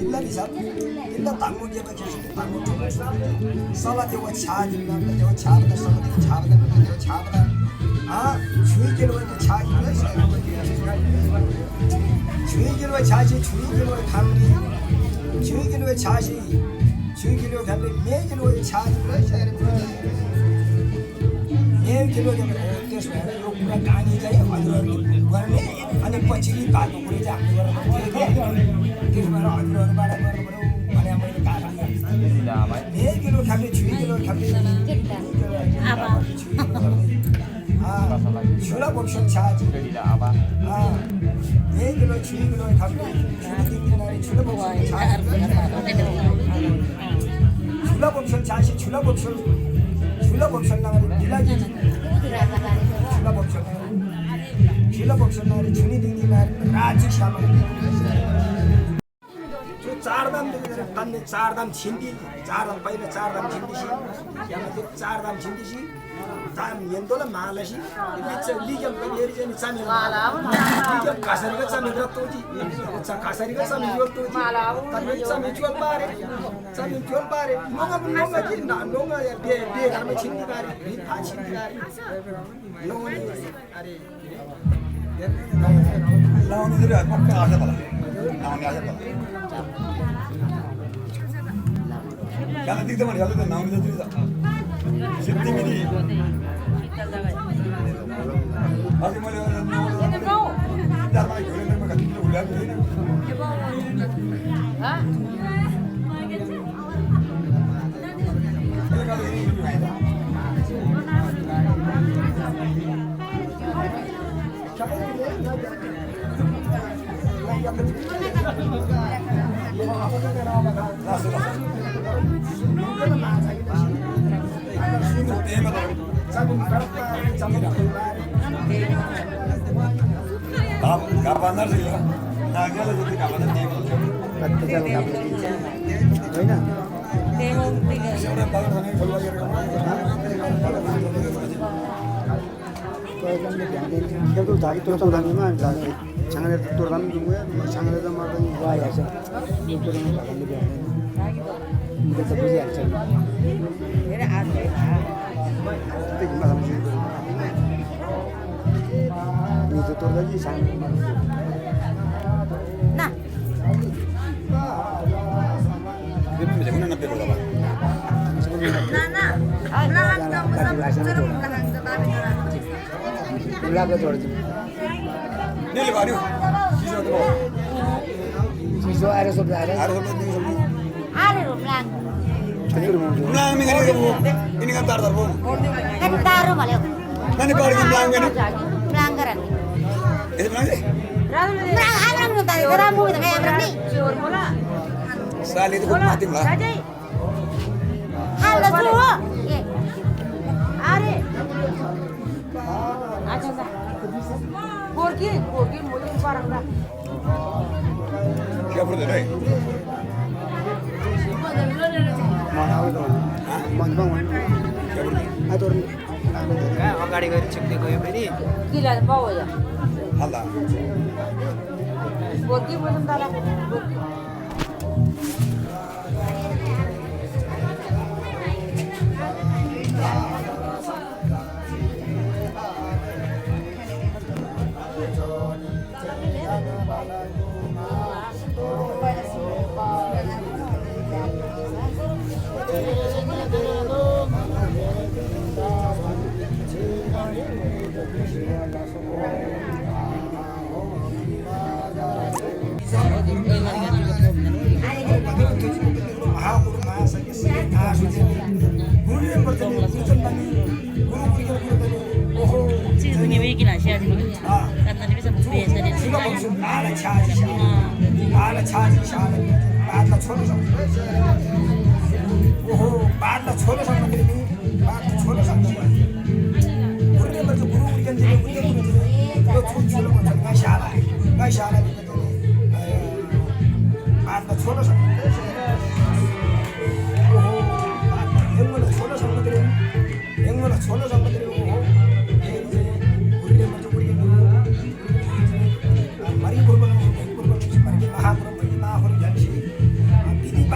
illa bisa illa tangu dia baca tangu salah dia wajah juga dia wajah dah salah dia wajah dah chui kilo dia wajah juga chui kilo wajah chui kilo khamri chui kilo wajah chui kilo khamri me kilo wajah juga me kilo dia terus yo pura kani jaya warne ani pachili bato pura jam terus mara adro bara mana yang mereka me kilo khamri chui kilo khamri apa chula option charge me kilo chui kilo khamri chula option charge chula option na dilagi chula option na chuni dini na raji shama जो चार दाम तन्ने चार दाम छिंदी चार दाम पहिले चार दाम छिंदीशी यामध्ये चार दाम छिंदीशी दाम यंतोला मालाशी इथे लिगम कबीर जे चामी माला लिगम कासरी का चामी रत्तोजी कासरी का चामी जोतोजी माला तन्ने चामी जोल पारे नोंगा जी ना नोंगा बे घर में छिंदी बारे भी था छिंदी बारे नोंगा अरे लाउने दिरा पक्का आशा पला लाउने आशा पला Karena tiga teman kalau tu namun itu tidak. Siapa ini? Aku malah namun. Dah malah jualan mereka kita ulang tu ni. Hah? Kalau ini ada. Kapanar sih ya? Naga lagi di kapanar tengok. Kata jalan kapan? Mana? tengok tiga Siapa tahu mana yang keluar dari 그래도 자기 또 다니면 장안에 돌아가는 중에 장안에다 말하는 와야죠. 이거는 나가는 게 아니에요. 이것도 보지 않죠. ini ada 그때 이만 하면 되는 거예요. 이제 돌아가기 장. nah Ini macam mana nak pergi apa? nah belakang kamu serem belakang tetapi 올라가 돌지. Ni lepas ni, sisa tu. 지소 아래서 아래. Harus lebih ni. ada loh belakang Belang ni kan ini kan tar bu. kan taruh malah Nanti pergi belang ni. pelanggaran Itu belang ni. Berang abang nu tadi teramu kita kayak berang ni. Sal itu mati lah. Halo semua. Are. Aja dah. Gorgi mulai barang dah. Siapa tu ni? mana itu? Mana bang? Atur. अगाडि गएर छिक्दै गयो फेरि Gila bawa ya. Allah. Gorgi belum dalam. Punya bikin aja sih. Kata dia bisa biasa dia.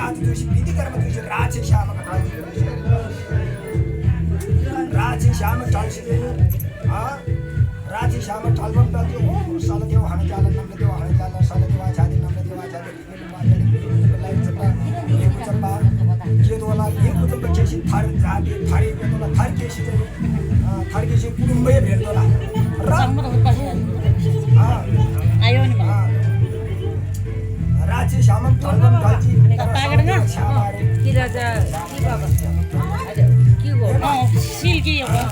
बाजू जोशी विधी कर्म जोशी राचे श्याम राचे श्याम टाळशी राचे श्याम टाळवम टाळते हो साला देव हाण जाला नम्र देव हाण जाला साला देवा छादी नम्र देवा छादी चप्पा जे दोला एक कुटुंब केशी थार जाते थारी दोला थार केशी थार केशी कुटुंब भेट दोला राचे श्याम टाळवम टाळची की राजा की बाबा की गो सिल्की हो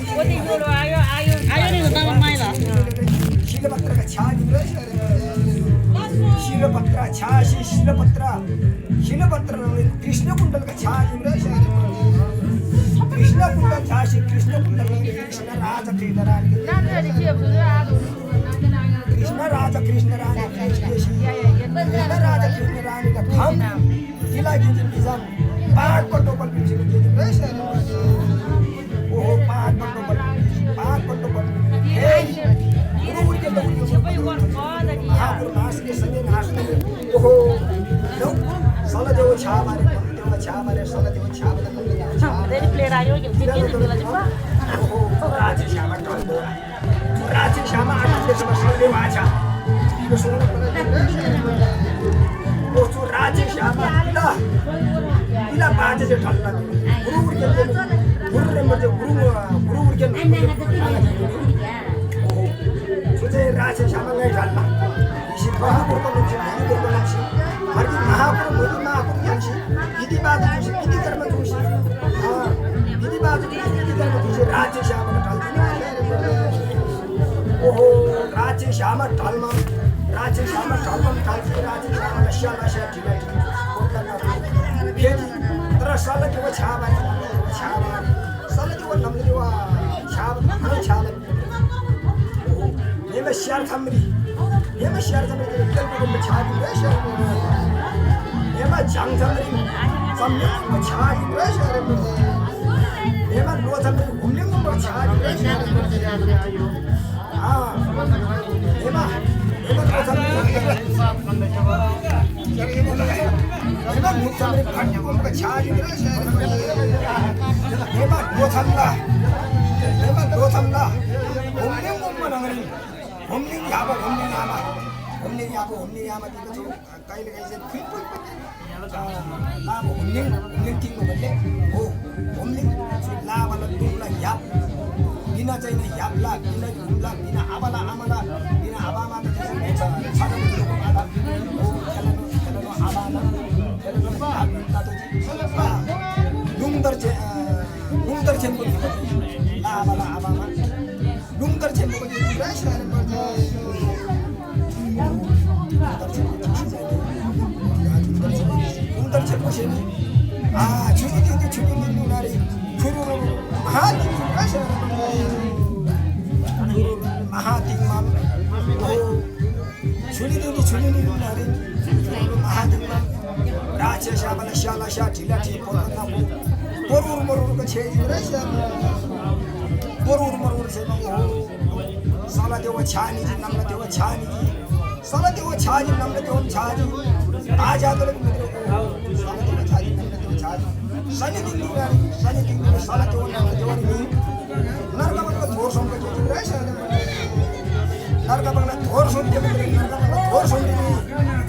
कोती जोलो आयो नि त माइला शिलपत्र का छा शिलपत्र छाशी शिलपत्र कृष्ण कुंडल का छा कृष्ण कुंडल छाशी कृष्ण कुंडल कृष्ण राजा कृष्ण रानी कृष्ण राजा कृष्ण रानी कृष्ण राजा कृष्ण रानी का थाम जिला जिंदगी निजाम पाक पटोपल पीछे ओ पाक पटोपल हे गुरु के लोग महापुरुष नाश के संगे नाश करे ओहो लो साला देव छा मारे साला देव छा देरी प्लेयर आयो के जिके निकला जपा ओहो राजे श्यामा टोल राजे श्यामा आटे समस्या देव आछा यो सोना ओ जो राजे श्यामा इला बाजे से ठल्ला गुरु के राजे श्यामा नहीं ठल्ला इसी महापुरुष को लक्ष्य हरदी महापुरुष यांशी किती बाजू जोशी किती कर्म जोशी किती बाजू किती कर्म जोशी राजे श्यामा ठल्ला ओहो राजे श्यामा ठल्ला राजे श्यामा ठल्ला ठल्ला राजे श्यामा नशा ठिला फेरि तर साला के छाबा साला के नम्र देवा छाबा नेम शहर थमरी नेम शहर थमरी कल को छाबी शहर नेम जंग थमरी सम्य को छाबी शहर नेम लो थमरी घूमने को छाबी शहर हां नेम लो थमरी हेमा मुक्तमरे खण्डको छाडी हेमा दोथमला ओमले मनगरी ओमले याबा दिएको छु कहिले चाहिँ फिट लाभ ओमले टिङ्गो भन्ने हो ओमले लाभला दुला याप बिना चाहिँ यापला बिना दुला बिना आबाला आमाला बिना आबामा त चाहिँ छाडा आबा लुङदर छेम्बो लाबाला आबामा लुङदर छेम्बो लुङदर छेम्बो छेमी छुरी नारी छुरु महातिङमा छुरी नारी महातिङमा राजे श्यामला शाला ढिला ठीक पोतना मरुर को छे मरुर से साला देव छानी जी नम्र देव छानी जी साला देव छानी नम्र देव छानी आजा तो साला देव छानी नम्र देव छानी सनी दिन साला देव नम्र देव नरका बंगला थोर सोम के नरका बंगला थोर सोम के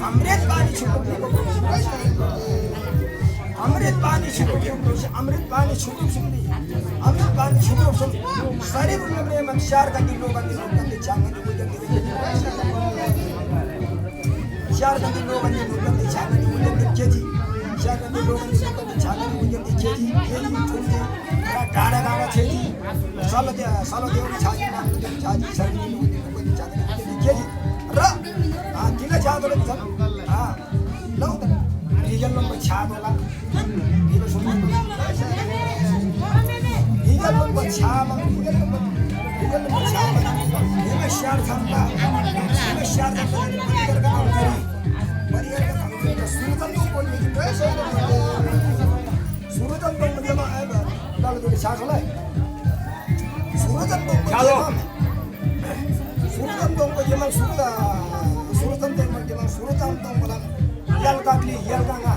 अमृत पानी छुपक अमृत पानी छुपक शरीर में मन चार का किलो बंदी चांगन केजी चार का किलो बंदी चांगन केजी डाडा छेजी साला देव छाजी शरीर में चांगन केजी र किन जादो लौ रिजल नम्बर छाबोला दिलो सुन्नु रिजल नम्बर छामा रिजल नम्बर छामा हेमा शहर थम्ला परिवार का सुरतन को बोल में सुरतन को जमा आएगा लाल दो छाखलाई सुरतन को सुरतन को जमा सुरतन को जमा सुरतन को बोला yalgamli yalganga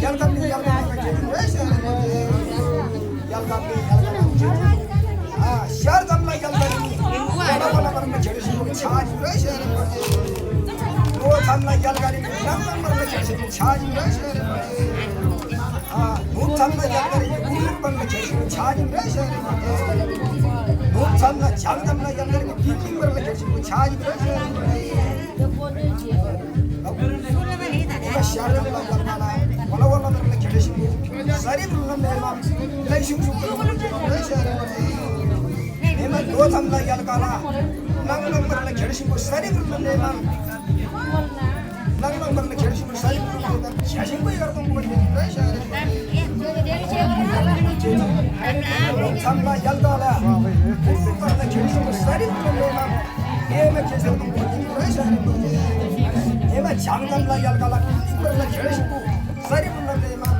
yalgamli yalganga jadi yalgamli yalganga shar damla yalgani wala wala marna jadi sini charge no damla yalgani damla marna jadi sini charge no damla yalgani guru marna jadi sini charge no damla jang damla yalgani bikin marna jadi sini charge shar damla yalgana wala wala marna jadi sini sari marna memang langsung suka memang dua damla yalgana nang marna jadi sini sari marna memang nang marna jadi sini sari marna jadi sini yardım buat damla yalgana marna jadi sini sari marna memang memang jadi sini memang jang damla yalgana marna jadi sini sari marna memang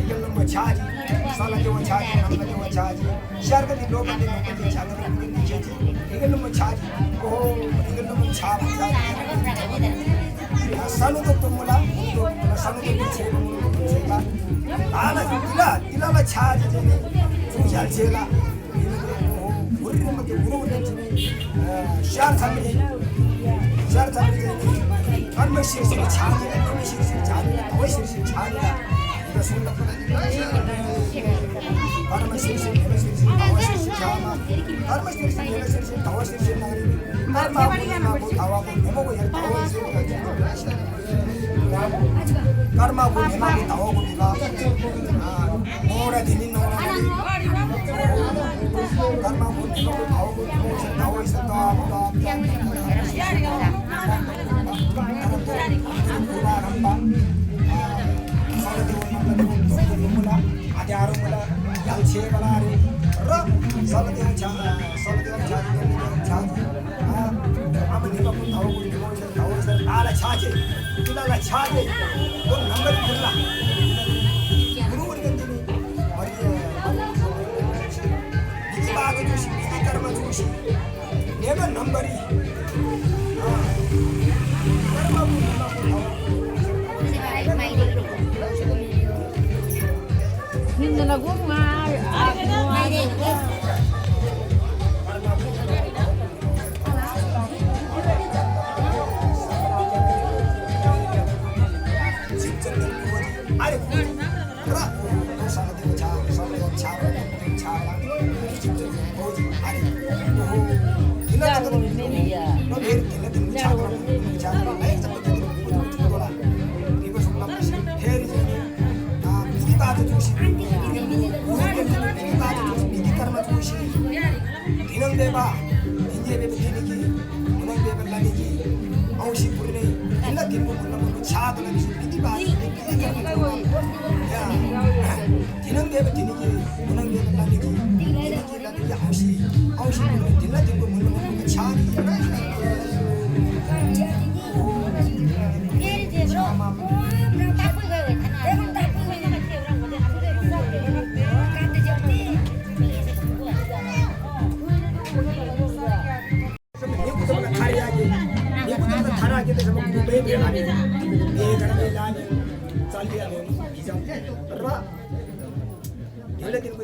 jangan buat charge salah dia charge nama dia charge share kan di blog kan di charge kan di charge ini nama charge oh ini nama charge sanu tu pemula sanu tu cila anak gila lah charge jadi jual cila buru nama tu buru jadi share sambil kan masih charge awak sih charge karma ko nema ko tawo ko diga nora dini nora karma ko nema ko tawo ko tawo isa ta ada orang mula yang cewek lari, roh, salah dia charge, apa ni pun tahu ada charge, kita ada charge, tu number berla, guru berganti ni, ini bahagian tu sih, ini karma tu sih, dia kan number ni, karma pun tahu. Hindi na gumar. Deba, ini bebe diniki, unang bebe lagi, awsi purne, illa timbu unang chad lagi, ini bahasa ini ya, inang bebe diniki, unang bebe lagi, diniki lagi awsi purne, illa timbu unang chad.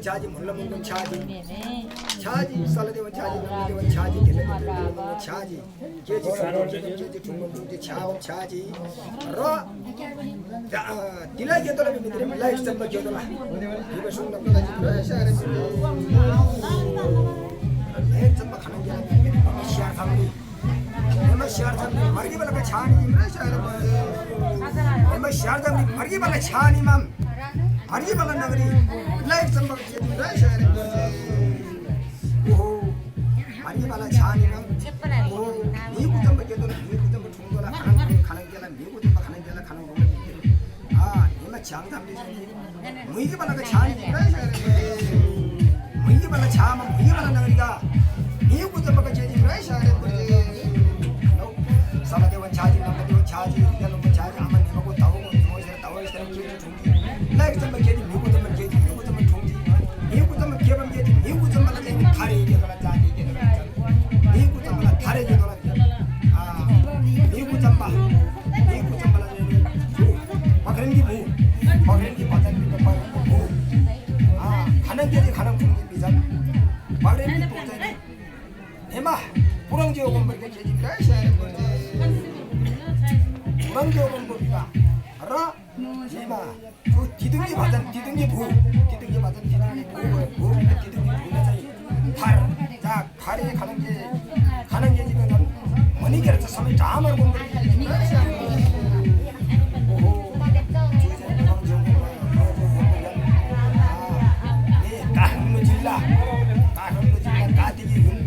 Charge, mulla mungkin charge, salah dia charge, charge, roh, tidak jatuh lagi mitri, live sampai jatuh lah, ibu sungguh nak live sampai kanan jalan, share family, memang share family, mari kita nak charge, memang share family, mari kita nak charge, mam. Hari malam negeri, live sampai jadi share. Oh, hari malam cahani nam. Oh, ni kita berjatuh, ni kita bertunggu lah. Kanan jalan, ni kita kanan jalan, kanan jalan. Ni macam jam di sini. Mungkin malam cahani, mungkin malam caham, mungkin malam negeri ka. Ni kita berjadi share. Sama dewan cahani, nama dewan cahani, kalau cahani aman ni aku tahu, tahu istri kita tunggu. Like sama jadi, minggu teman jadi, minggu teman tunggu, minggu teman kiam jadi, minggu teman lagi hari dia kalau jadi, minggu Hema पुरङ्जे ओगम्बरको खेती पुरङ्जे ओगम्बरका र हेमा त्यो तिदुङ्गे भजन तिदुङ्गे भू तिदुङ्गे भजन तिदुङ्गे भू तिदुङ्गे भूले चाहिँ फार जा फारे खानङ्गे जीवन मनिकेर चाहिँ सबै ढामर गुम्बर काठमाडौँ जिल्ला कातिकी हुन्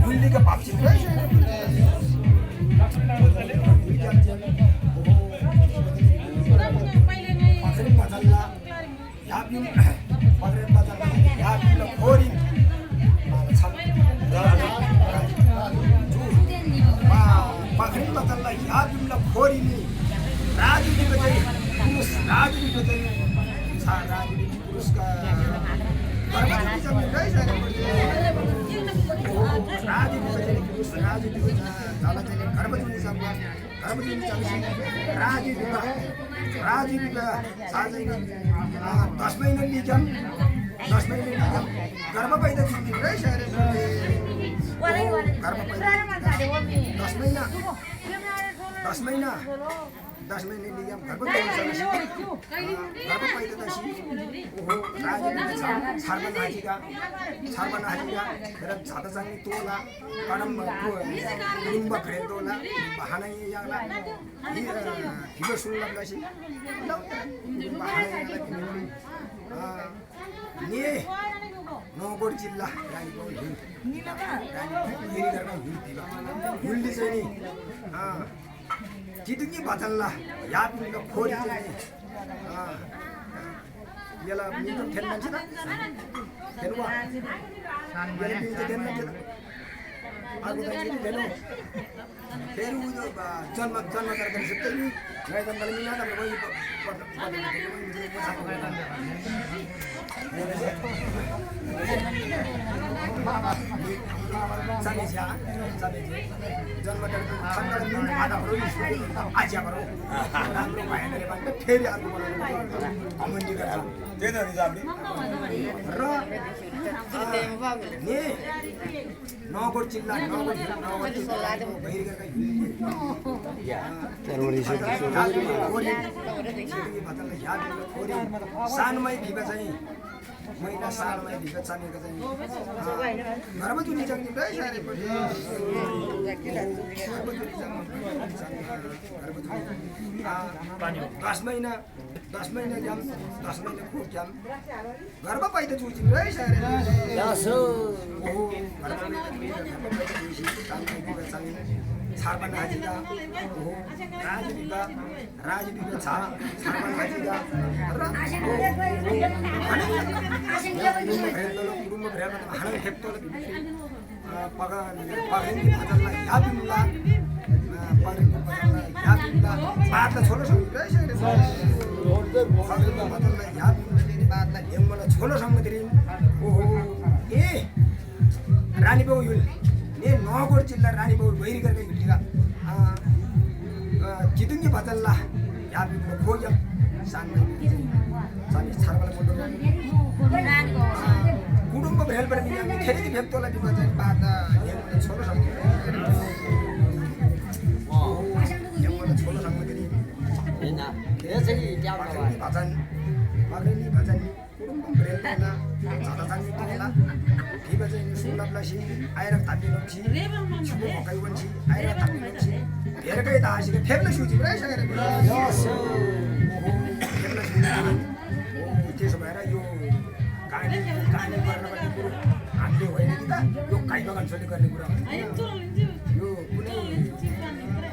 हुल्लीका भाप्सी दस महिना लिजम गर्भ पैदा दस महिना लिजम गर्भ पैदा छार्बनाजीका र छाताचाङ्गी तोला कडम लिम्ब फ्रेल तोला बहाना याला हिलो सुनलासी ने नौगढ जिल्ला रानीबाउ हुल्ली चाहिँ नि तिदुङ्गे भजनला यादुङ्ग खोरी चाहिँ यसलाई मिठो खेल मान्छे त खेल्नु यसले मिठो खेल मान्छे त अर्को चाहिँ खेल्नु फेरि उयो जन्म गरेर सिधै नि गाई जन्मले मिलाएर जन्म राम्रो भएन फेरि अर्को कमेन्टी गरेर र नौगढ जिल्ला सानोमै भिका चाहिँ महिना सानोमै भिका चानेको चाहिँ घरमा जुनी जग्ने दस महिना जाम 10 महिना खोप जाम घरमा पैदा चुचिम रे सारे छार्पन हाजिगा राजनीतिका छार्पन हाजिगा रानीबाउ नौगढ जिल्ला रानीबाउ भैरीगरका हिल्लीका चितुङ्गे भजल्ला या खोजम सानी छारबला मोटो कुटुम्ब भेलबाट बिना खेती भेप्तोला बिमा चाहिँ बादा हेर्नु छोरो सक्ने छोरो सक्ने हैन त्यसरी भजन पगरेनी भजन कुटुम्ब भेलबाट छाता जाने तोला हिबा चाहिँ सुलभलासी आएर तापिलोछि छुबो भकाइवन्छी आएर तापिलोछि हेरकै दासीले फेर्न सुचि भइसकेर त्यसो भएर यो कहानी गर्नुपर्ने कुरो हामीले होइन कि त यो काई बगान छोड्ने गर्ने कुरा यो कुनै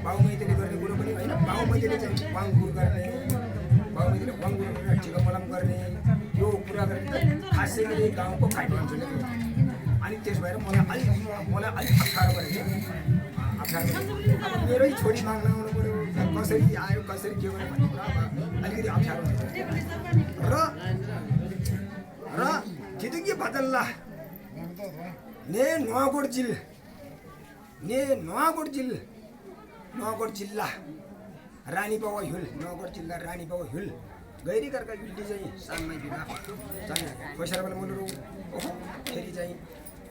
बाउ मैतेले गर्ने कुरो पनि होइन बाउ मैतेले चाहिँ वाङगुर गर्ने बाउ मैतेले वाङगुर गरेर ठिका मलम गर्ने यो कुरा गर्ने खासै गरी गाउँको काई बगान छोड्ने अनि त्यसो भएर मलाई अलिक अप्ठ्यारो परेको छ मेरै छोरी माग्न आउनु पऱ्यो कसरी आयो कसरी के गर्यो भन्ने कुरा अलिकति अप्ठ्यारो हुन्छ र चितुङ्गे भजल्ला ने नुवाकोट जिल्ला रानीबाबा हिल नुवाकोट जिल्ला रानीबाबा हिल गैरी करका युल्डी चाहिँ सानमै बिना चाहिँ पैसा बेला मुलुरु ओहो फेरि चाहिँ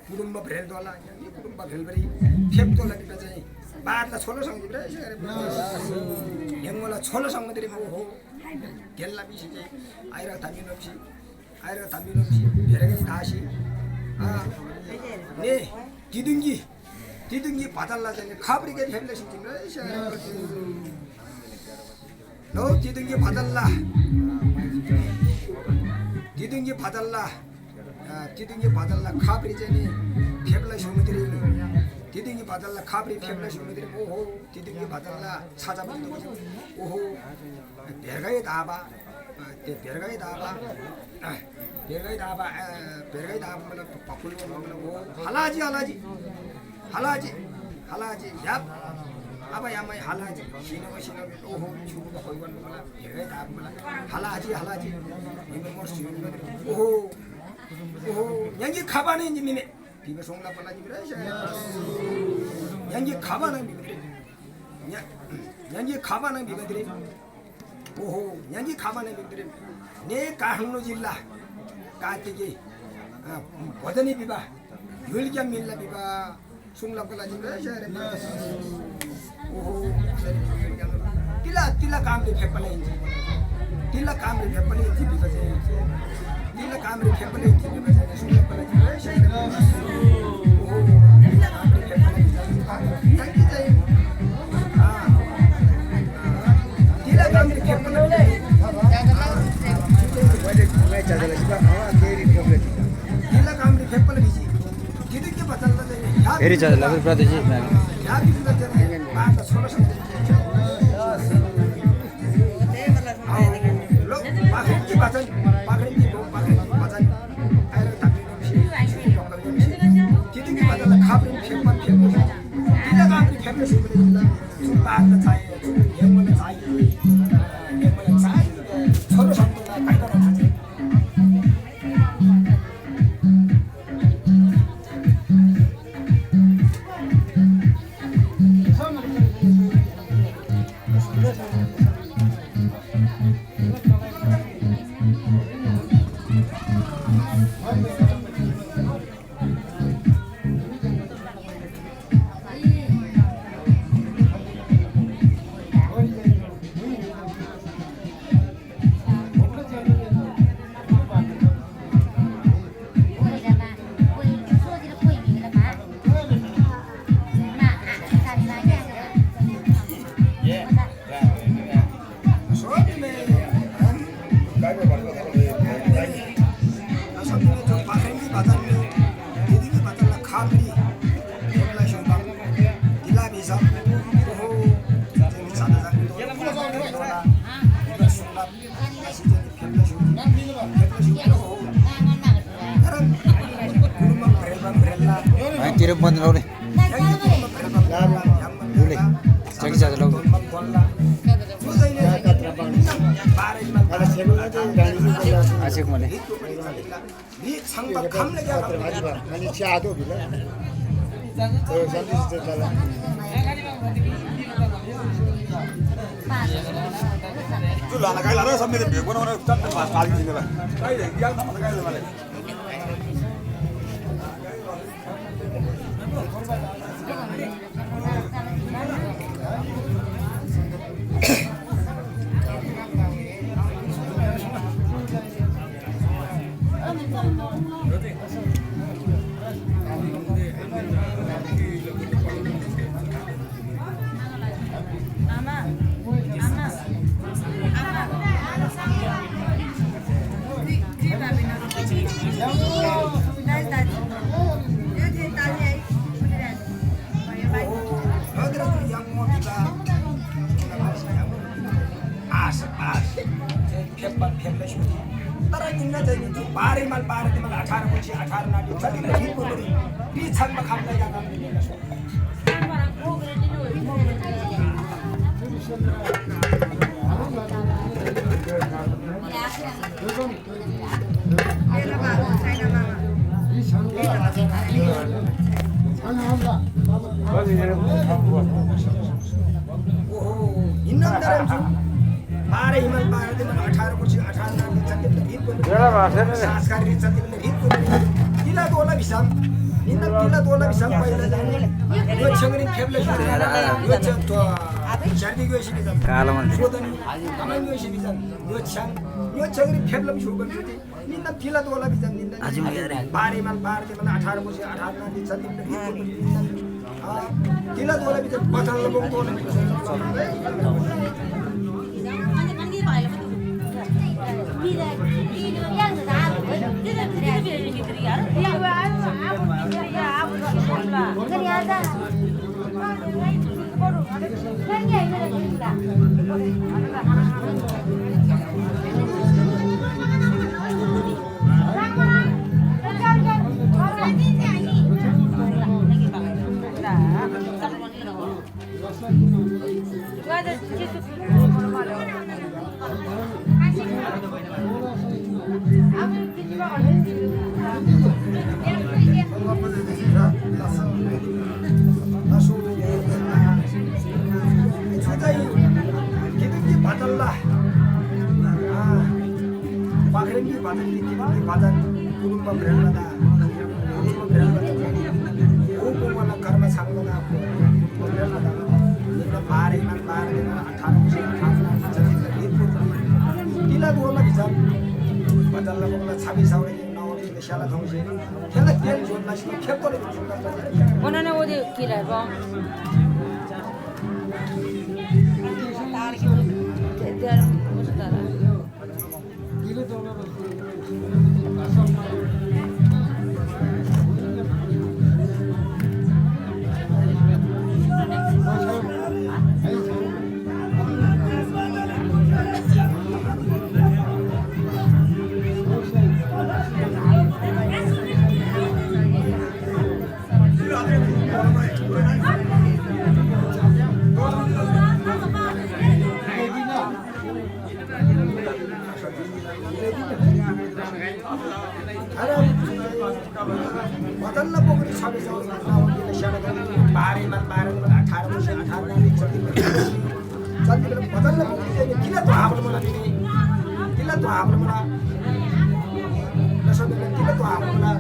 कुटुम्ब भेलदोला यो कुटुम्ब भेलबरी फेप्दोला बिना चाहिँ बादला छोलो सँग बिरा हेंगोला छोलो सँग दिरे हो गेल्ला बिसी चाहिँ आइरा तामिनोप्सी भेरगनी दासी ने तिदुंगी पातलला चाहिँ खाबरी के फेमले सिकिम र नो तिदुंगी पातलला खाबरी चाहिँ नि फेमले सुमिदिरे तिदुंगी पातलला खाबरी फेमले सुमिदिरे ओहो तिदुंगी पातलला छाजा बन्द ओहो भेरगै दाबा मतलब पपुल मतलब वो हलाजी याब अब यामै हलाजी सिनो ओहो छुको खोइवन मलाई भेरगै दाब मलाई हलाजी निमे मोर सिनो ओहो यांगी खाबा नै जिमिने तिबे सोंला पला जिमिरे यांगी खाबा नै बिबेद्रे ओहो यांगी खाबा नै बिबेद्रे ने काठमाडौँ जिल्ला काटिगे भजनी विवाह युलक्या मिल्ला विवाह सुंगलाको लागि ओहो तिला कामले फेप्पले तिला कामले फेप्पले विवाह तिला कामले फेप्पले विवाह सुंगलाको लागि ओहो तिला कामले फेप्पले ताकि चाहिँ तिला कामले फेप्पले फेरि चल्ला प्रदेश Kira band lau ni. Boleh. Cari saja lau. Asyik mana? Ani ciado bila. Jadi setelah. Tu lah nak kaya lah, sampai dia bukan orang tak pas kali ni lah. Kaya yang tak kaya lah mana? ओहो हिन्नम दरम छु बारे हिमल बारे दिन 18 वर्ष 18 नाम चक्के हित को संस्कार रीत चक्के हित को तिला दोला बिसम हिन्नम तिला दोला बिसम पहिला जाने यो छंगरी फेबले छु यो छ तो शर्दी गयो छि बिसम कालो मन सोदनी कमाइ गयो छि बिसम यो छंगरी फेबले छु बन छु हिन्नम तिला दोला बिसम हिन्नम बारे हिमल बारे दिन 18 वर्ष 18 नाम चक्के हित को तिला दोला बिसम बथल लबो तो Ona o de kira ba. Dar mustara. बदलना पोगरी 26 नावले शाळा बारे मन 18 वर्ष 18 नाली चलती बदलना पोगरी किला तो आपण मला किला तो आपण मला कसं किला तो आपण मला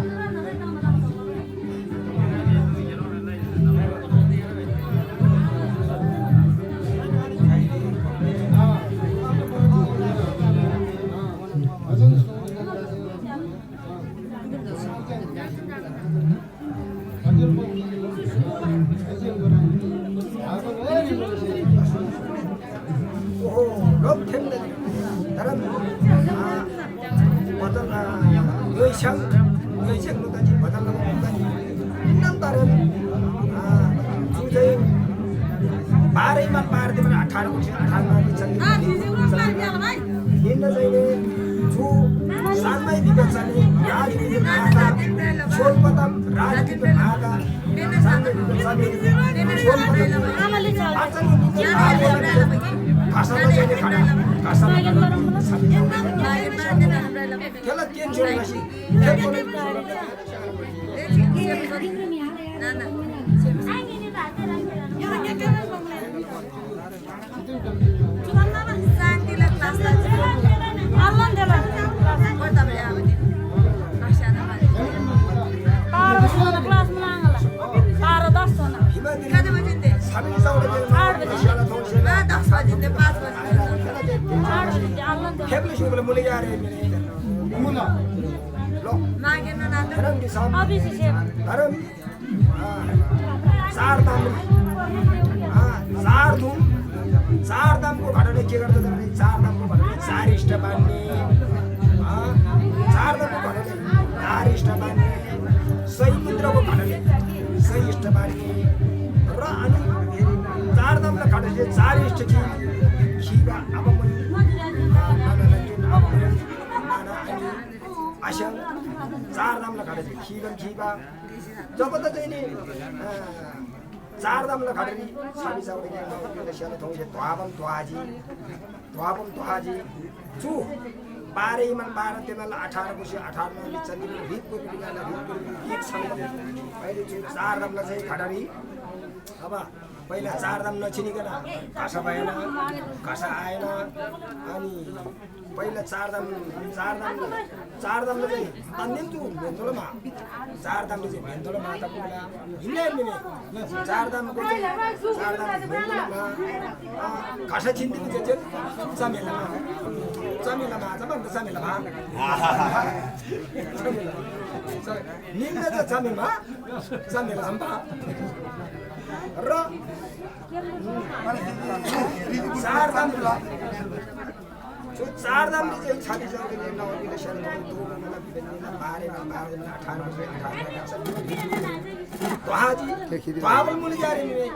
चारदामला खाडरी साबिसावडे गेला शाला थोंगे द्वाबम त्वाजी छु बारे मन 12 तेला 18 वर्ष 18 मा चली हित को बिगाला हित को एक संग अहिले त्यो चारधामलाई चाहिँ खडारी अब पहिला चारधाम नचिनिकन घाँसा भएन घाँसा आएन अनि पहिला चारधामले चाहिँ तान्दिन्छु भेन्तोलोमा चारधामले चाहिँ भेन्तोलो माता पुग्ला हिँड्ने चारधामको चारधाम भेन्तोलोमा घाँसा छिन्दिन्छ चाहिँ चमेलामा आज भन्छ चमेलामा निम्न त चमेलमा चमेला सम्पा र चारधामले चाहिँ 26 जनवरी 9 डिसेम्बर 18 मुली जा रही है